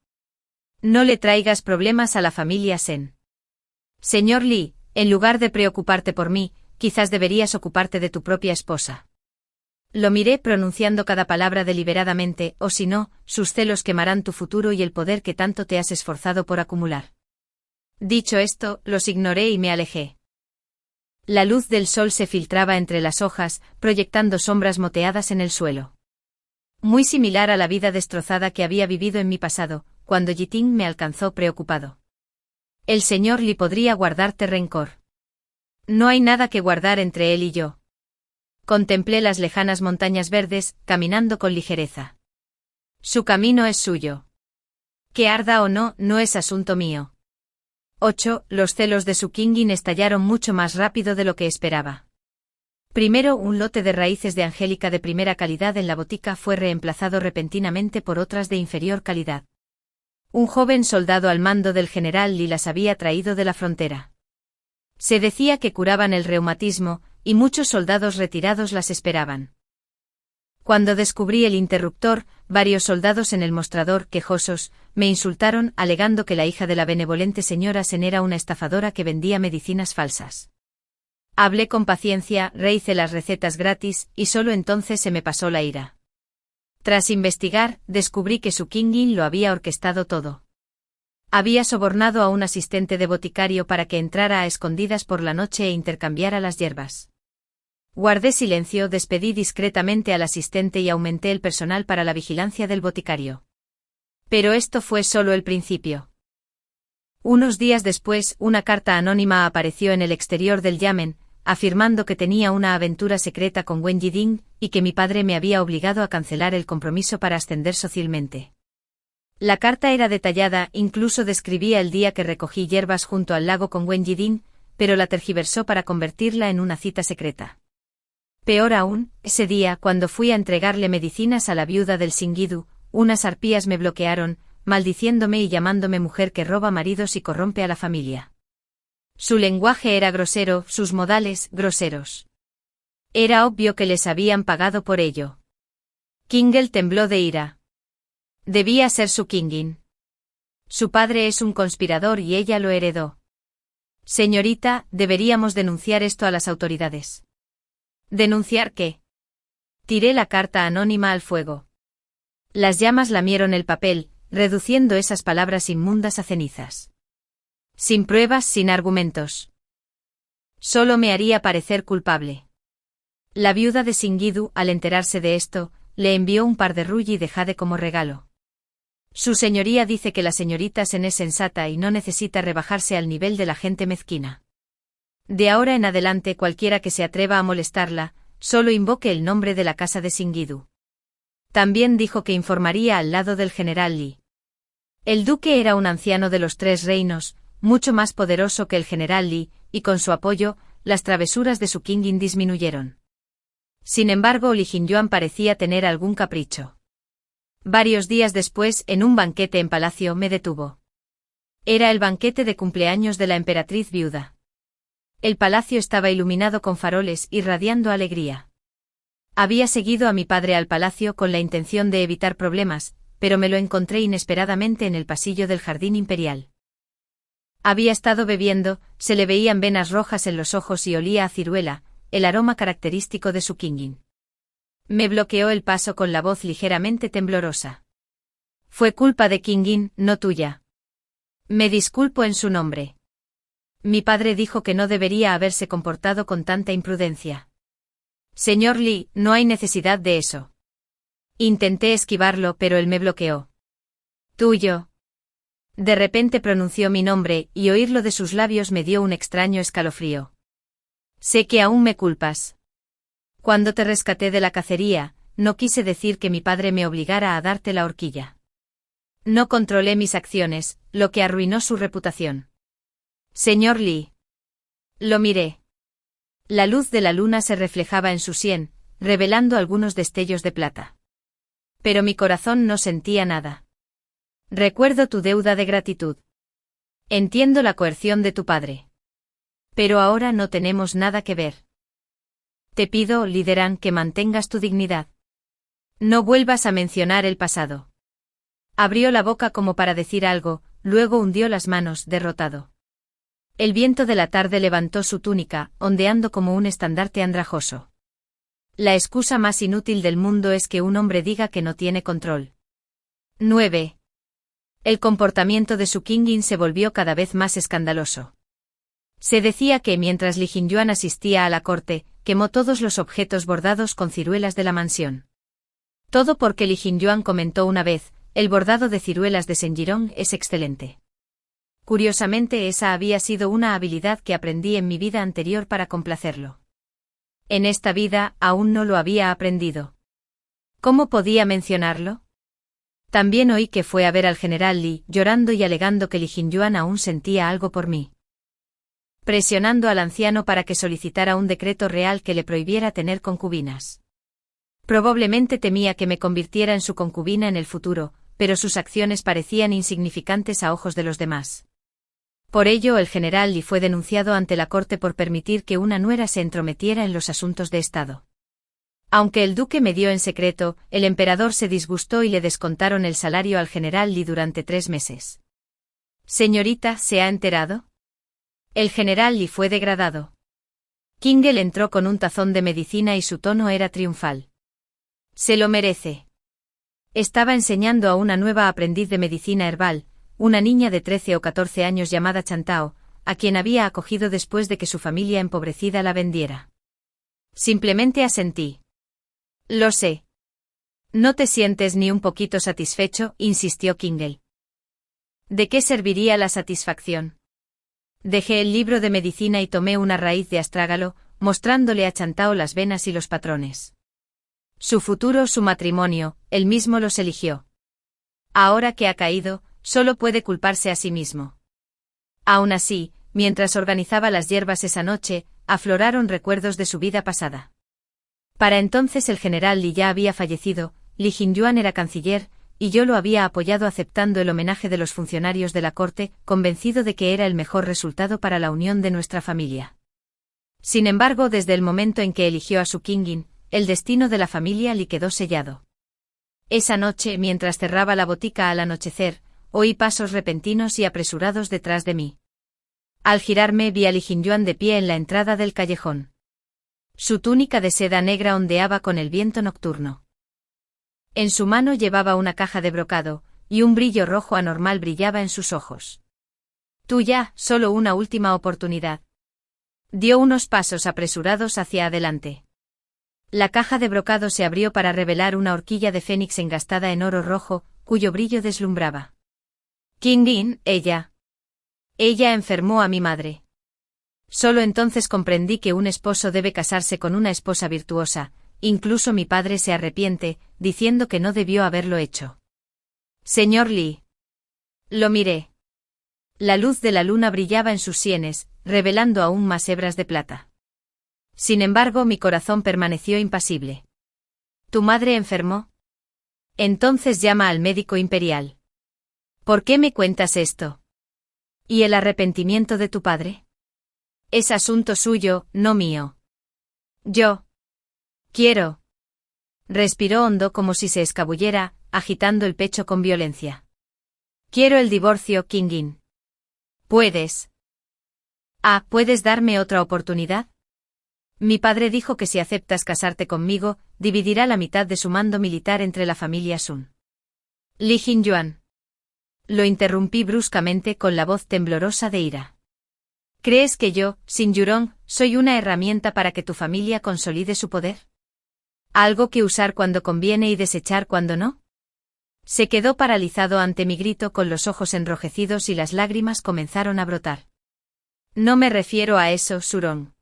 No le traigas problemas a la familia Sen. Señor Li, en lugar de preocuparte por mí, quizás deberías ocuparte de tu propia esposa. Lo miré pronunciando cada palabra deliberadamente, o si no, sus celos quemarán tu futuro y el poder que tanto te has esforzado por acumular. Dicho esto, los ignoré y me alejé. La luz del sol se filtraba entre las hojas, proyectando sombras moteadas en el suelo. Muy similar a la vida destrozada que había vivido en mi pasado, cuando Yiting me alcanzó preocupado. El señor Li podría guardarte rencor. No hay nada que guardar entre él y yo. Contemplé las lejanas montañas verdes, caminando con ligereza. Su camino es suyo. Que arda o no, no es asunto mío. 8. Los celos de Su Qingyin estallaron mucho más rápido de lo que esperaba. Primero, un lote de raíces de angélica de primera calidad en la botica fue reemplazado repentinamente por otras de inferior calidad. Un joven soldado al mando del general Li las había traído de la frontera. Se decía que curaban el reumatismo, y muchos soldados retirados las esperaban. Cuando descubrí el interruptor, varios soldados en el mostrador, quejosos, me insultaron alegando que la hija de la benevolente señora Sen era una estafadora que vendía medicinas falsas. Hablé con paciencia, rehice las recetas gratis, y solo entonces se me pasó la ira. Tras investigar, descubrí que Su Kingin lo había orquestado todo. Había sobornado a un asistente de boticario para que entrara a escondidas por la noche e intercambiara las hierbas. Guardé silencio, despedí discretamente al asistente y aumenté el personal para la vigilancia del boticario. Pero esto fue solo el principio. Unos días después, una carta anónima apareció en el exterior del yamen, afirmando que tenía una aventura secreta con Wen Yiding, y que mi padre me había obligado a cancelar el compromiso para ascender socialmente. La carta era detallada, incluso describía el día que recogí hierbas junto al lago con Wen Yiding, pero la tergiversó para convertirla en una cita secreta. Peor aún, ese día, cuando fui a entregarle medicinas a la viuda del Singidu, unas arpías me bloquearon, maldiciéndome y llamándome mujer que roba maridos y corrompe a la familia. Su lenguaje era grosero, sus modales, groseros. Era obvio que les habían pagado por ello. Kingel tembló de ira. Debía ser Su Kingin. Su padre es un conspirador y ella lo heredó. Señorita, deberíamos denunciar esto a las autoridades. ¿Denunciar qué? Tiré la carta anónima al fuego. Las llamas lamieron el papel, reduciendo esas palabras inmundas a cenizas. Sin pruebas, sin argumentos. Solo me haría parecer culpable. La viuda de Singidu, al enterarse de esto, le envió un par de rulli de jade como regalo. Su señoría dice que la señorita Sen es sensata y no necesita rebajarse al nivel de la gente mezquina. De ahora en adelante cualquiera que se atreva a molestarla, solo invoque el nombre de la casa de Singidu. También dijo que informaría al lado del general Li. El duque era un anciano de los Tres Reinos, mucho más poderoso que el general Li, y con su apoyo, las travesuras de Su Kingin disminuyeron. Sin embargo, Li Jingyuan parecía tener algún capricho. Varios días después, en un banquete en palacio, me detuvo. Era el banquete de cumpleaños de la emperatriz viuda. El palacio estaba iluminado con faroles, irradiando alegría. Había seguido a mi padre al palacio con la intención de evitar problemas, pero me lo encontré inesperadamente en el pasillo del jardín imperial. Había estado bebiendo, se le veían venas rojas en los ojos y olía a ciruela, el aroma característico de Su Kingin. Me bloqueó el paso con la voz ligeramente temblorosa. Fue culpa de Kingin, no tuya. Me disculpo en su nombre. Mi padre dijo que no debería haberse comportado con tanta imprudencia. Señor Li, no hay necesidad de eso. Intenté esquivarlo, pero él me bloqueó. Tuyo. De repente pronunció mi nombre, y oírlo de sus labios me dio un extraño escalofrío. Sé que aún me culpas. Cuando te rescaté de la cacería, no quise decir que mi padre me obligara a darte la horquilla. No controlé mis acciones, lo que arruinó su reputación. Señor Li. Lo miré. La luz de la luna se reflejaba en su sien, revelando algunos destellos de plata. Pero mi corazón no sentía nada. Recuerdo tu deuda de gratitud. Entiendo la coerción de tu padre. Pero ahora no tenemos nada que ver. Te pido, Lideran, que mantengas tu dignidad. No vuelvas a mencionar el pasado. Abrió la boca como para decir algo, luego hundió las manos, derrotado. El viento de la tarde levantó su túnica, ondeando como un estandarte andrajoso. La excusa más inútil del mundo es que un hombre diga que no tiene control. 9. El comportamiento de Su Kingin se volvió cada vez más escandaloso. Se decía que mientras Li Jingyuan asistía a la corte, quemó todos los objetos bordados con ciruelas de la mansión. Todo porque Li Jingyuan comentó una vez, el bordado de ciruelas de Senjirong es excelente. Curiosamente, esa había sido una habilidad que aprendí en mi vida anterior para complacerlo. En esta vida, aún no lo había aprendido. ¿Cómo podía mencionarlo? También oí que fue a ver al general Li, llorando y alegando que Li Jingyuan aún sentía algo por mí. Presionando al anciano para que solicitara un decreto real que le prohibiera tener concubinas. Probablemente temía que me convirtiera en su concubina en el futuro, pero sus acciones parecían insignificantes a ojos de los demás. Por ello el general Li fue denunciado ante la corte por permitir que una nuera se entrometiera en los asuntos de Estado. Aunque el duque me dio en secreto, el emperador se disgustó y le descontaron el salario al general Li durante 3 meses. Señorita, ¿se ha enterado? El general Li fue degradado. Kingle entró con un tazón de medicina y su tono era triunfal. Se lo merece. Estaba enseñando a una nueva aprendiz de medicina herbal, una niña de 13 o 14 años llamada Chantao, a quien había acogido después de que su familia empobrecida la vendiera. Simplemente asentí. Lo sé. ¿No te sientes ni un poquito satisfecho?, insistió Kingle. ¿De qué serviría la satisfacción? Dejé el libro de medicina y tomé una raíz de astrágalo, mostrándole a Chantao las venas y los patrones. Su futuro, su matrimonio, él mismo los eligió. Ahora que ha caído, solo puede culparse a sí mismo. Aún así, mientras organizaba las hierbas esa noche, afloraron recuerdos de su vida pasada. Para entonces el general Li ya había fallecido, Li Jingyuan era canciller, y yo lo había apoyado aceptando el homenaje de los funcionarios de la corte, convencido de que era el mejor resultado para la unión de nuestra familia. Sin embargo, desde el momento en que eligió a su Kingin, el destino de la familia Li quedó sellado. Esa noche, mientras cerraba la botica al anochecer, oí pasos repentinos y apresurados detrás de mí. Al girarme vi a Li Jingyuan de pie en la entrada del callejón. Su túnica de seda negra ondeaba con el viento nocturno. En su mano llevaba una caja de brocado, y un brillo rojo anormal brillaba en sus ojos. Tuya, solo una última oportunidad. Dio unos pasos apresurados hacia adelante. La caja de brocado se abrió para revelar una horquilla de fénix engastada en oro rojo, cuyo brillo deslumbraba. Kingin, ella. Ella enfermó a mi madre. Solo entonces comprendí que un esposo debe casarse con una esposa virtuosa. Incluso mi padre se arrepiente, diciendo que no debió haberlo hecho. Señor Li. Lo miré. La luz de la luna brillaba en sus sienes, revelando aún más hebras de plata. Sin embargo, mi corazón permaneció impasible. ¿Tu madre enfermó? Entonces llama al médico imperial. ¿Por qué me cuentas esto? ¿Y el arrepentimiento de tu padre? Es asunto suyo, no mío. Yo. Quiero. Respiró hondo como si se escabullera, agitando el pecho con violencia. Quiero el divorcio, Kingin. ¿Puedes? ¿Puedes darme otra oportunidad? Mi padre dijo que si aceptas casarte conmigo, dividirá la mitad de su mando militar entre la familia Sun. Li Jingyuan. Lo interrumpí bruscamente con la voz temblorosa de ira. ¿Crees que yo, Sin Yurong, soy una herramienta para que tu familia consolide su poder? ¿Algo que usar cuando conviene y desechar cuando no? Se quedó paralizado ante mi grito con los ojos enrojecidos y las lágrimas comenzaron a brotar. No me refiero a eso, Surong.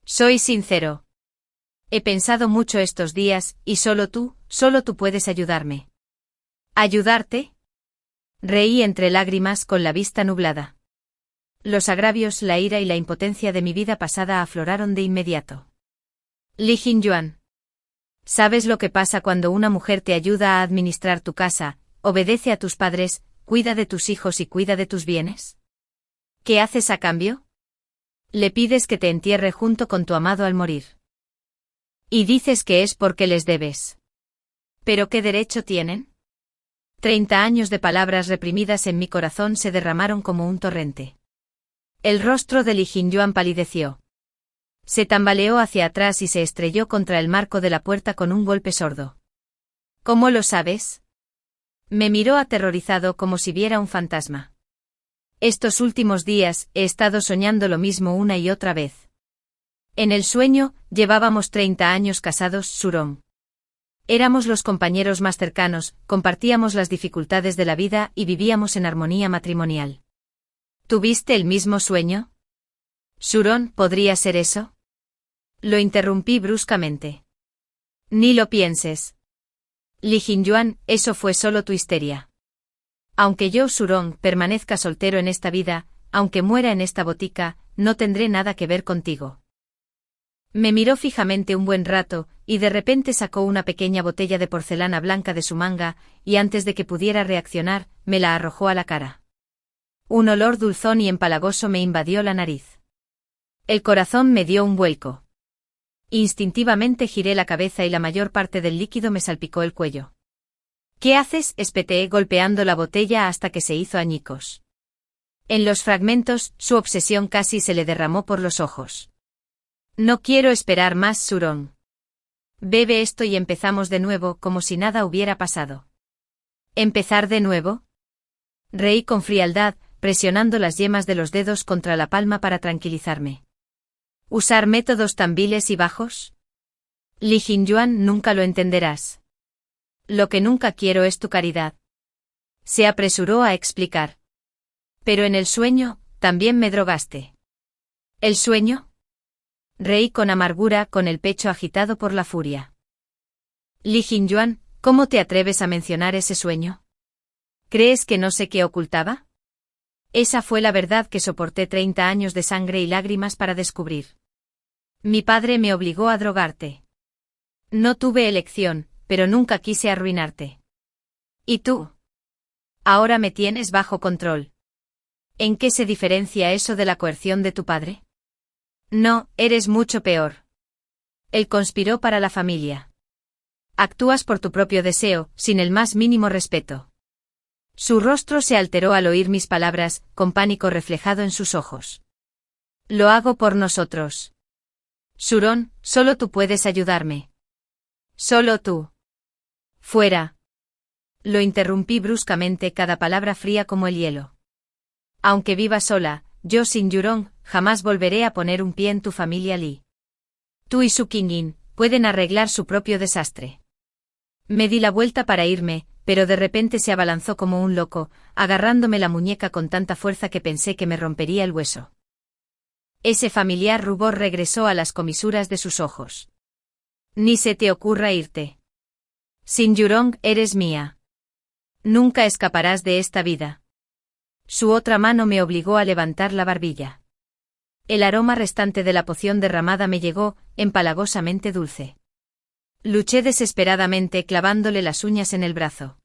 Soy sincero. He pensado mucho estos días, y solo tú puedes ayudarme. ¿Ayudarte? Reí entre lágrimas con la vista nublada. Los agravios, la ira y la impotencia de mi vida pasada afloraron de inmediato. Li Jingyuan. ¿Sabes lo que pasa cuando una mujer te ayuda a administrar tu casa, obedece a tus padres, cuida de tus hijos y cuida de tus bienes? ¿Qué haces a cambio? Le pides que te entierre junto con tu amado al morir. Y dices que es porque les debes. ¿Pero qué derecho tienen? 30 años de palabras reprimidas en mi corazón se derramaron como un torrente. El rostro de Li Jingyuan palideció. Se tambaleó hacia atrás y se estrelló contra el marco de la puerta con un golpe sordo. ¿Cómo lo sabes? Me miró aterrorizado como si viera un fantasma. Estos últimos días he estado soñando lo mismo una y otra vez. En el sueño, llevábamos 30 años casados, Surong. Éramos los compañeros más cercanos, compartíamos las dificultades de la vida y vivíamos en armonía matrimonial. ¿Tuviste el mismo sueño? Surong, ¿podría ser eso? Lo interrumpí bruscamente. Ni lo pienses. Li Jingyuan, eso fue solo tu histeria. Aunque yo, Surong, permanezca soltero en esta vida, aunque muera en esta botica, no tendré nada que ver contigo. Me miró fijamente un buen rato, y de repente sacó una pequeña botella de porcelana blanca de su manga, y antes de que pudiera reaccionar, me la arrojó a la cara. Un olor dulzón y empalagoso me invadió la nariz. El corazón me dio un vuelco. Instintivamente giré la cabeza y la mayor parte del líquido me salpicó el cuello. ¿Qué haces?, espeté golpeando la botella hasta que se hizo añicos. En los fragmentos, su obsesión casi se le derramó por los ojos. No quiero esperar más, Surón. Bebe esto y empezamos de nuevo como si nada hubiera pasado. ¿Empezar de nuevo? Reí con frialdad, presionando las yemas de los dedos contra la palma para tranquilizarme. ¿Usar métodos tan viles y bajos? Li Jingyuan, nunca lo entenderás. Lo que nunca quiero es tu caridad. Se apresuró a explicar. Pero en el sueño, también me drogaste. ¿El sueño? Reí con amargura, con el pecho agitado por la furia. Li Jingyuan, ¿cómo te atreves a mencionar ese sueño? ¿Crees que no sé qué ocultaba? Esa fue la verdad que soporté 30 años de sangre y lágrimas para descubrir. Mi padre me obligó a drogarte. No tuve elección, pero nunca quise arruinarte. ¿Y tú? Ahora me tienes bajo control. ¿En qué se diferencia eso de la coerción de tu padre? No, eres mucho peor. Él conspiró para la familia. Actúas por tu propio deseo, sin el más mínimo respeto. Su rostro se alteró al oír mis palabras, con pánico reflejado en sus ojos. Lo hago por nosotros. Surón, solo tú puedes ayudarme. Solo tú. Fuera. Lo interrumpí bruscamente, cada palabra fría como el hielo. Aunque viva sola, yo sin Yurong, jamás volveré a poner un pie en tu familia Li. Tú y Su Qingyin pueden arreglar su propio desastre. Me di la vuelta para irme, pero de repente se abalanzó como un loco, agarrándome la muñeca con tanta fuerza que pensé que me rompería el hueso. Ese familiar rubor regresó a las comisuras de sus ojos. Ni se te ocurra irte. Sin Yurong eres mía. Nunca escaparás de esta vida. Su otra mano me obligó a levantar la barbilla. El aroma restante de la poción derramada me llegó, empalagosamente dulce. Luché desesperadamente clavándole las uñas en el brazo.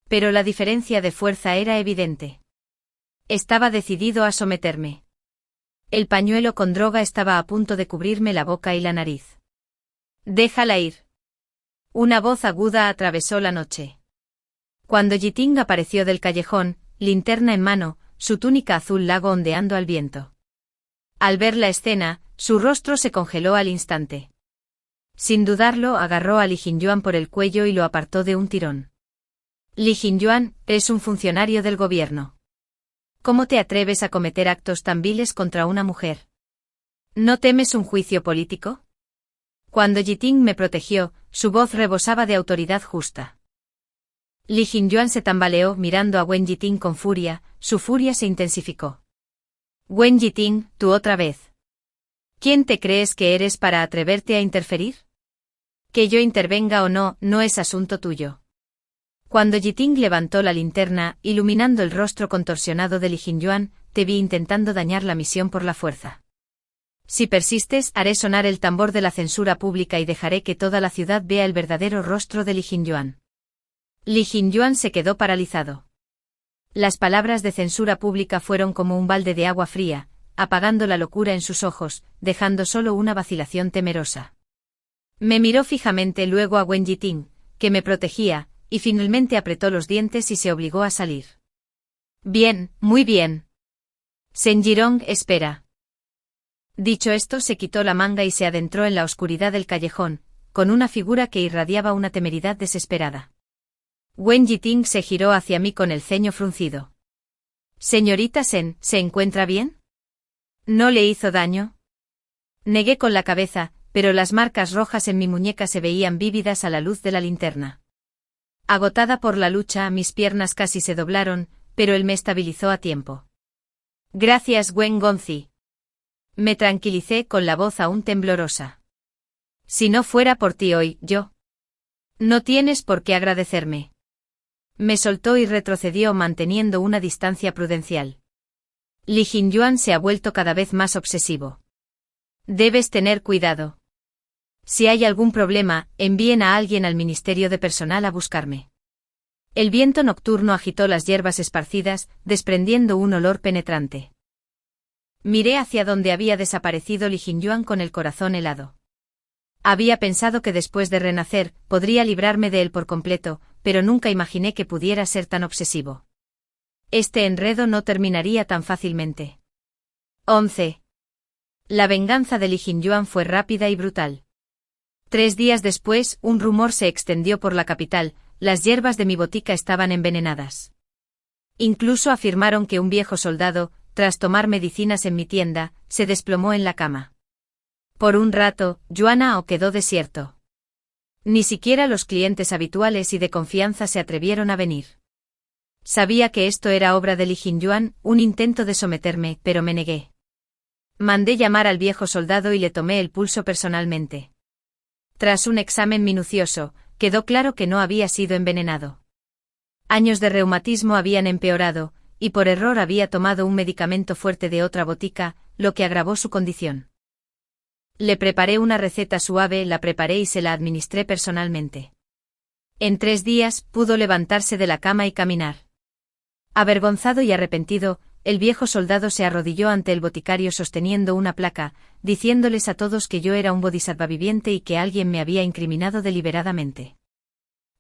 Pero la diferencia de fuerza era evidente. Estaba decidido a someterme. El pañuelo con droga estaba a punto de cubrirme la boca y la nariz. Déjala ir. Una voz aguda atravesó la noche. Cuando Yiting apareció del callejón, linterna en mano, su túnica azul lago ondeando al viento. Al ver la escena, su rostro se congeló al instante. Sin dudarlo, agarró a Li Jingyuan por el cuello y lo apartó de un tirón. Li Jingyuan, es un funcionario del gobierno. ¿Cómo te atreves a cometer actos tan viles contra una mujer? ¿No temes un juicio político? Cuando Yiting me protegió, su voz rebosaba de autoridad justa. Li Jingyuan se tambaleó mirando a Wen Yiting con furia, su furia se intensificó. Wen Yiting, tú otra vez. ¿Quién te crees que eres para atreverte a interferir? Que yo intervenga o no, no es asunto tuyo. Cuando Yiting levantó la linterna, iluminando el rostro contorsionado de Li Jingyuan, te vi intentando dañar la misión por la fuerza. Si persistes, haré sonar el tambor de la censura pública y dejaré que toda la ciudad vea el verdadero rostro de Li Jingyuan. Li Jingyuan se quedó paralizado. Las palabras de censura pública fueron como un balde de agua fría, apagando la locura en sus ojos, dejando solo una vacilación temerosa. Me miró fijamente, luego a Wen Yiting, que me protegía, y finalmente apretó los dientes y se obligó a salir. Bien, muy bien. Senjirong, espera. Dicho esto, se quitó la manga y se adentró en la oscuridad del callejón, con una figura que irradiaba una temeridad desesperada. Wen Yiting se giró hacia mí con el ceño fruncido. Señorita Sen, ¿se encuentra bien? ¿No le hizo daño? Negué con la cabeza, pero las marcas rojas en mi muñeca se veían vívidas a la luz de la linterna. Agotada por la lucha, mis piernas casi se doblaron, pero él me estabilizó a tiempo. Gracias, Wen Gonzi. Me tranquilicé con la voz aún temblorosa. Si no fuera por ti hoy, yo. No tienes por qué agradecerme. Me soltó y retrocedió manteniendo una distancia prudencial. Li Jingyuan se ha vuelto cada vez más obsesivo. Debes tener cuidado. Si hay algún problema, envíen a alguien al Ministerio de Personal a buscarme. El viento nocturno agitó las hierbas esparcidas, desprendiendo un olor penetrante. Miré hacia donde había desaparecido Li Jingyuan con el corazón helado. Había pensado que después de renacer, podría librarme de él por completo, pero nunca imaginé que pudiera ser tan obsesivo. Este enredo no terminaría tan fácilmente. 11. La venganza de Li Jingyuan fue rápida y brutal. 3 días después, un rumor se extendió por la capital: las hierbas de mi botica estaban envenenadas. Incluso afirmaron que un viejo soldado, tras tomar medicinas en mi tienda, se desplomó en la cama. Por un rato, Yuanhao quedó desierto. Ni siquiera los clientes habituales y de confianza se atrevieron a venir. Sabía que esto era obra de Li Jingyuan, un intento de someterme, pero me negué. Mandé llamar al viejo soldado y le tomé el pulso personalmente. Tras un examen minucioso, quedó claro que no había sido envenenado. Años de reumatismo habían empeorado, y por error había tomado un medicamento fuerte de otra botica, lo que agravó su condición. Le preparé una receta suave, la preparé y se la administré personalmente. En 3 días, pudo levantarse de la cama y caminar. Avergonzado y arrepentido, el viejo soldado se arrodilló ante el boticario sosteniendo una placa, diciéndoles a todos que yo era un bodhisattva viviente y que alguien me había incriminado deliberadamente.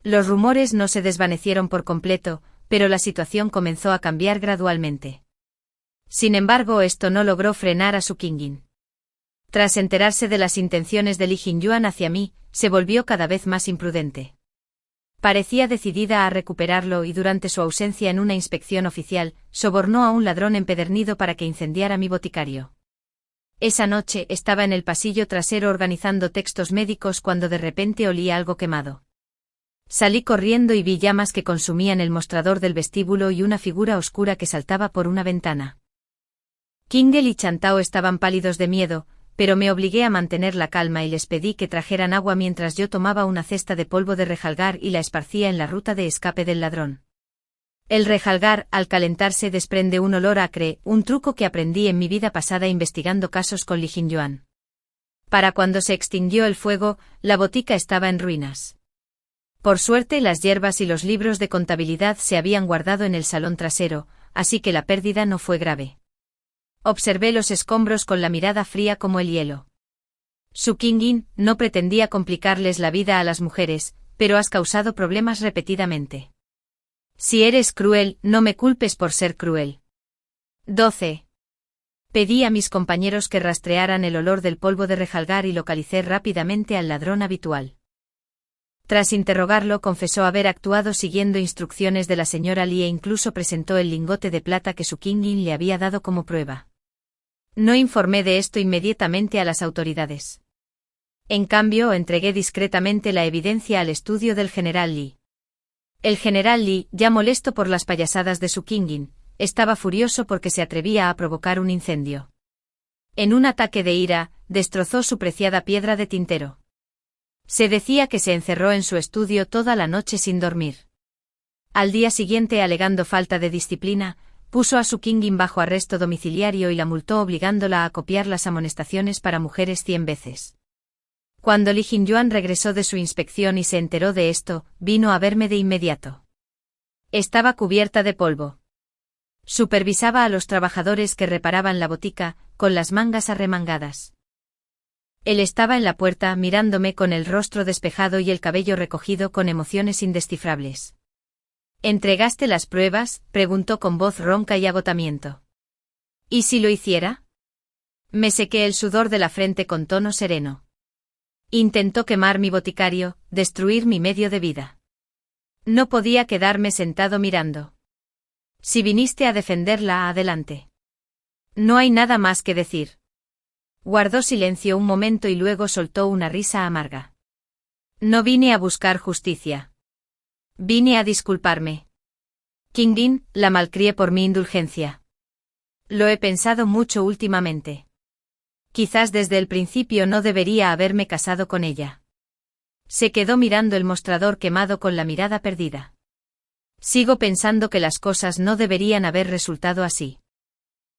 Los rumores no se desvanecieron por completo, pero la situación comenzó a cambiar gradualmente. Sin embargo, esto no logró frenar a Su Qingyun. Tras enterarse de las intenciones de Li Jingyuan hacia mí, se volvió cada vez más imprudente. Parecía decidida a recuperarlo y durante su ausencia en una inspección oficial, sobornó a un ladrón empedernido para que incendiara mi boticario. Esa noche estaba en el pasillo trasero organizando textos médicos cuando de repente olí algo quemado. Salí corriendo y vi llamas que consumían el mostrador del vestíbulo y una figura oscura que saltaba por una ventana. Qingel y Chantao estaban pálidos de miedo, pero me obligué a mantener la calma y les pedí que trajeran agua mientras yo tomaba una cesta de polvo de rejalgar y la esparcía en la ruta de escape del ladrón. El rejalgar, al calentarse, desprende un olor acre, un truco que aprendí en mi vida pasada investigando casos con Li Jingyuan. Para cuando se extinguió el fuego, la botica estaba en ruinas. Por suerte, las hierbas y los libros de contabilidad se habían guardado en el salón trasero, así que la pérdida no fue grave. Observé los escombros con la mirada fría como el hielo. Su Qingyun no pretendía complicarles la vida a las mujeres, pero has causado problemas repetidamente. Si eres cruel, no me culpes por ser cruel. 12. Pedí a mis compañeros que rastrearan el olor del polvo de rejalgar y localicé rápidamente al ladrón habitual. Tras interrogarlo, confesó haber actuado siguiendo instrucciones de la señora Li e incluso presentó el lingote de plata que Su Qingyun le había dado como prueba. No informé de esto inmediatamente a las autoridades. En cambio, entregué discretamente la evidencia al estudio del general Li. El general Li, ya molesto por las payasadas de Su Qingyun, estaba furioso porque se atrevía a provocar un incendio. En un ataque de ira, destrozó su preciada piedra de tintero. Se decía que se encerró en su estudio toda la noche sin dormir. Al día siguiente, alegando falta de disciplina, puso a Su Qingyun bajo arresto domiciliario y la multó obligándola a copiar las amonestaciones para mujeres 100 veces. Cuando Li Jingyuan regresó de su inspección y se enteró de esto, vino a verme de inmediato. Estaba cubierta de polvo. Supervisaba a los trabajadores que reparaban la botica, con las mangas arremangadas. Él estaba en la puerta mirándome con el rostro despejado y el cabello recogido con emociones indescifrables. ¿Entregaste las pruebas?, preguntó con voz ronca y agotamiento. ¿Y si lo hiciera? Me sequé el sudor de la frente con tono sereno. Intentó quemar mi boticario, destruir mi medio de vida. No podía quedarme sentado mirando. Si viniste a defenderla, adelante. No hay nada más que decir. Guardó silencio un momento y luego soltó una risa amarga. No vine a buscar justicia. Vine a disculparme. Qingyun, la malcrié por mi indulgencia. Lo he pensado mucho últimamente. Quizás desde el principio no debería haberme casado con ella. Se quedó mirando el mostrador quemado con la mirada perdida. Sigo pensando que las cosas no deberían haber resultado así.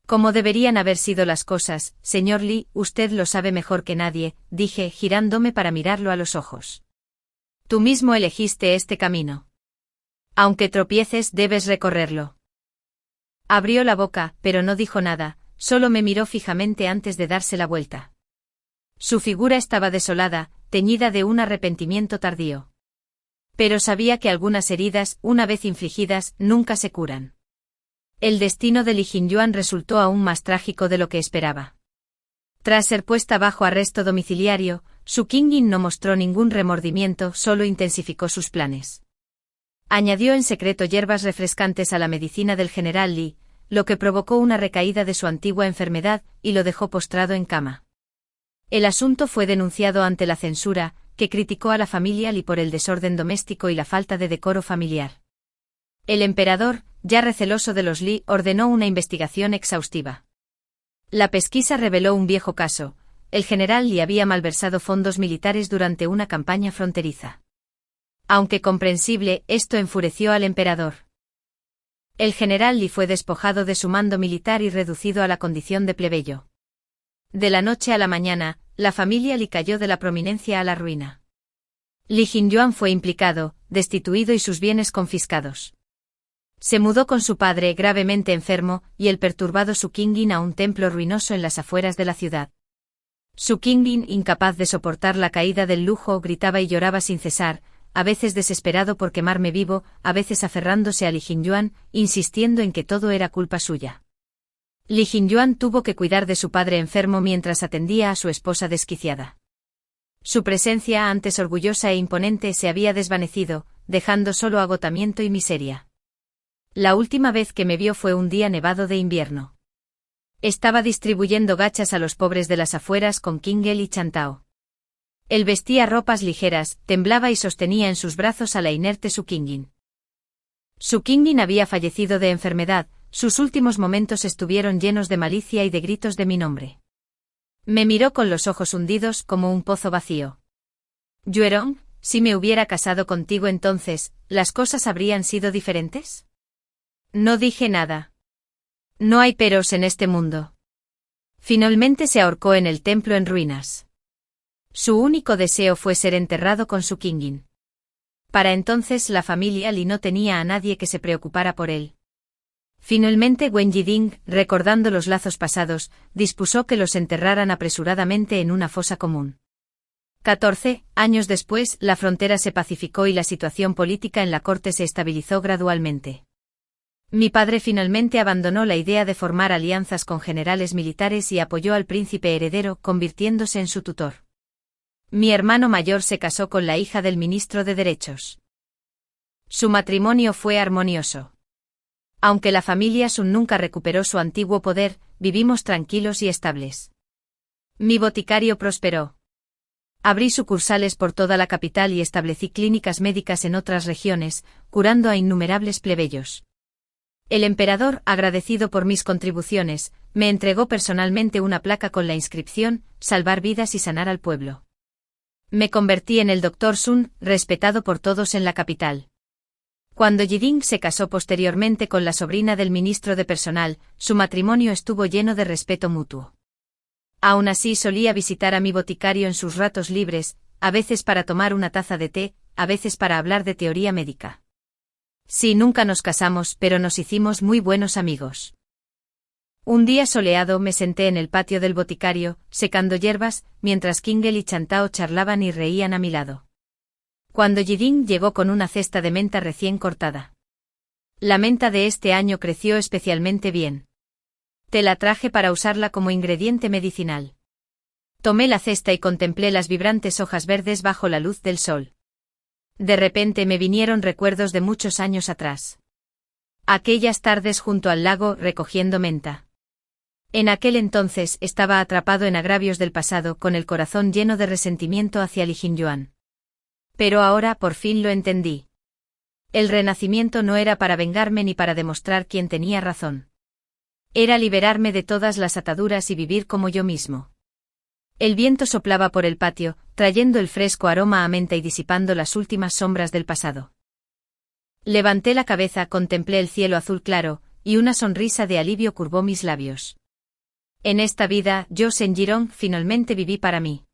Como deberían haber sido las cosas, señor Li, usted lo sabe mejor que nadie, dije, girándome para mirarlo a los ojos. Tú mismo elegiste este camino. Aunque tropieces, debes recorrerlo. Abrió la boca, pero no dijo nada, solo me miró fijamente antes de darse la vuelta. Su figura estaba desolada, teñida de un arrepentimiento tardío. Pero sabía que algunas heridas, una vez infligidas, nunca se curan. El destino de Li Jingyuan resultó aún más trágico de lo que esperaba. Tras ser puesta bajo arresto domiciliario, Su Qingyun no mostró ningún remordimiento, solo intensificó sus planes. Añadió en secreto hierbas refrescantes a la medicina del general Li, lo que provocó una recaída de su antigua enfermedad y lo dejó postrado en cama. El asunto fue denunciado ante la censura, que criticó a la familia Li por el desorden doméstico y la falta de decoro familiar. El emperador, ya receloso de los Li, ordenó una investigación exhaustiva. La pesquisa reveló un viejo caso: el general Li había malversado fondos militares durante una campaña fronteriza. Aunque comprensible, esto enfureció al emperador. El general Li fue despojado de su mando militar y reducido a la condición de plebeyo. De la noche a la mañana, la familia Li cayó de la prominencia a la ruina. Li Jingyuan fue implicado, destituido y sus bienes confiscados. Se mudó con su padre gravemente enfermo y el perturbado Su Qingyun a un templo ruinoso en las afueras de la ciudad. Su Qingyun, incapaz de soportar la caída del lujo, gritaba y lloraba sin cesar, a veces desesperado por quemarme vivo, a veces aferrándose a Li Jingyuan, insistiendo en que todo era culpa suya. Li Jingyuan tuvo que cuidar de su padre enfermo mientras atendía a su esposa desquiciada. Su presencia, antes orgullosa e imponente, se había desvanecido, dejando solo agotamiento y miseria. La última vez que me vio fue un día nevado de invierno. Estaba distribuyendo gachas a los pobres de las afueras con Qingle y Chantao. Él vestía ropas ligeras, temblaba y sostenía en sus brazos a la inerte Su Qingyun. Su Qingyun había fallecido de enfermedad, sus últimos momentos estuvieron llenos de malicia y de gritos de mi nombre. Me miró con los ojos hundidos como un pozo vacío. Yuerong, si me hubiera casado contigo entonces, ¿las cosas habrían sido diferentes? No dije nada. No hay peros en este mundo. Finalmente se ahorcó en el templo en ruinas. Su único deseo fue ser enterrado con Su Qingyun. Para entonces la familia Li no tenía a nadie que se preocupara por él. Finalmente Wen Yiding, recordando los lazos pasados, dispuso que los enterraran apresuradamente en una fosa común. 14 años después, la frontera se pacificó y la situación política en la corte se estabilizó gradualmente. Mi padre finalmente abandonó la idea de formar alianzas con generales militares y apoyó al príncipe heredero, convirtiéndose en su tutor. Mi hermano mayor se casó con la hija del ministro de Derechos. Su matrimonio fue armonioso. Aunque la familia Sun nunca recuperó su antiguo poder, vivimos tranquilos y estables. Mi boticario prosperó. Abrí sucursales por toda la capital y establecí clínicas médicas en otras regiones, curando a innumerables plebeyos. El emperador, agradecido por mis contribuciones, me entregó personalmente una placa con la inscripción: salvar vidas y sanar al pueblo. Me convertí en el Dr. Sun, respetado por todos en la capital. Cuando Yiding se casó posteriormente con la sobrina del ministro de Personal, su matrimonio estuvo lleno de respeto mutuo. Aún así solía visitar a mi boticario en sus ratos libres, a veces para tomar una taza de té, a veces para hablar de teoría médica. Sí, nunca nos casamos, pero nos hicimos muy buenos amigos. Un día soleado me senté en el patio del boticario, secando hierbas, mientras Qingle y Chantao charlaban y reían a mi lado. Cuando Yiding llegó con una cesta de menta recién cortada. La menta de este año creció especialmente bien. Te la traje para usarla como ingrediente medicinal. Tomé la cesta y contemplé las vibrantes hojas verdes bajo la luz del sol. De repente me vinieron recuerdos de muchos años atrás. Aquellas tardes junto al lago recogiendo menta. En aquel entonces estaba atrapado en agravios del pasado, con el corazón lleno de resentimiento hacia Li Jingyuan. Pero ahora por fin lo entendí. El renacimiento no era para vengarme ni para demostrar quién tenía razón. Era liberarme de todas las ataduras y vivir como yo mismo. El viento soplaba por el patio, trayendo el fresco aroma a menta y disipando las últimas sombras del pasado. Levanté la cabeza, contemplé el cielo azul claro, y una sonrisa de alivio curvó mis labios. En esta vida, yo, Shen Yirong, finalmente viví para mí.